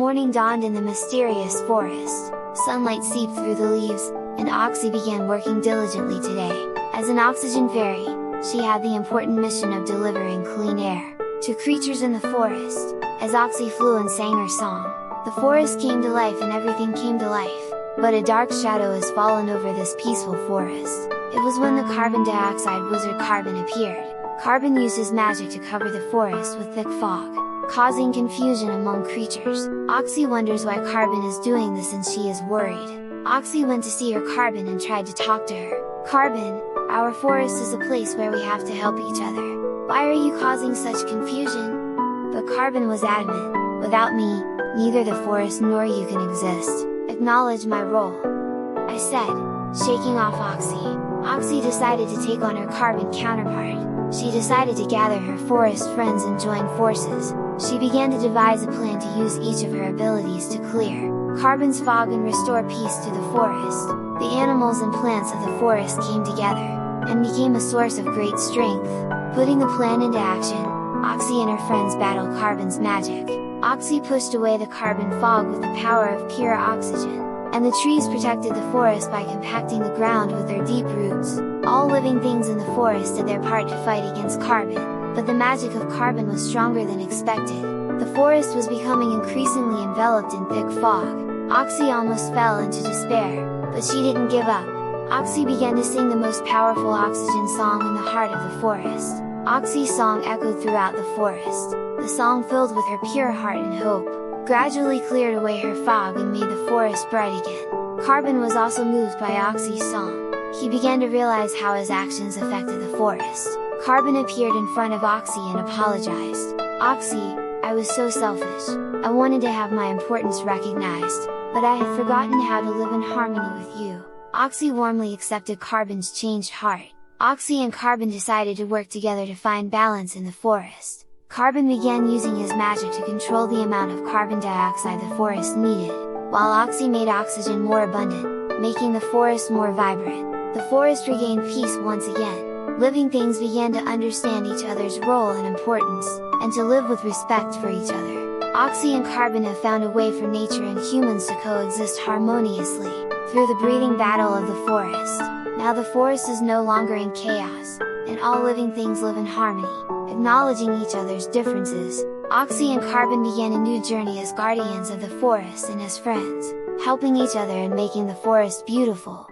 morning dawned in the mysterious forest, sunlight seeped through the leaves, and Oxy began working diligently today. As an oxygen fairy, she had the important mission of delivering clean air to creatures in the forest. As Oxy flew and sang her song, the forest came to life and everything came to life. But a dark shadow has fallen over this peaceful forest. It was when the carbon dioxide wizard Carbon appeared. Carbon used his magic to cover the forest with thick fog, causing confusion among creatures. Oxy wonders why Carbon is doing this and she is worried. Oxy went to see her Carbon and tried to talk to her. "Carbon, our forest is a place where we have to help each other. Why are you causing such confusion?" But Carbon was adamant, "Without me, neither the forest nor you can exist. Acknowledge my role," I said, shaking off Oxy. Oxy decided to take on her Carbon counterpart. She decided to gather her forest friends and join forces. She began to devise a plan to use each of her abilities to clear Carbon's fog and restore peace to the forest. The animals and plants of the forest came together, and became a source of great strength. Putting the plan into action, Oxy and her friends battled Carbon's magic. Oxy pushed away the carbon fog with the power of pure oxygen, and the trees protected the forest by compacting the ground with their deep roots. All living things in the forest did their part to fight against Carbon, but the magic of Carbon was stronger than expected. The forest was becoming increasingly enveloped in thick fog. Oxy almost fell into despair, but she didn't give up. Oxy began to sing the most powerful oxygen song in the heart of the forest. Oxy's song echoed throughout the forest. The song, filled with her pure heart and hope, gradually cleared away her fog and made the forest bright again. Carbon was also moved by Oxy's song. He began to realize how his actions affected the forest. Carbon appeared in front of Oxy and apologized. "Oxy, I was so selfish. I wanted to have my importance recognized, but I had forgotten how to live in harmony with you." Oxy warmly accepted Carbon's changed heart. Oxy and Carbon decided to work together to find balance in the forest. Carbon began using his magic to control the amount of carbon dioxide the forest needed, while Oxy made oxygen more abundant, making the forest more vibrant. The forest regained peace once again. Living things began to understand each other's role and importance, and to live with respect for each other. Oxy and Carbon have found a way for nature and humans to coexist harmoniously, through the breathing battle of the forest. Now the forest is no longer in chaos, and all living things live in harmony, acknowledging each other's differences. Oxy and Carbon began a new journey as guardians of the forest and as friends, helping each other and making the forest beautiful.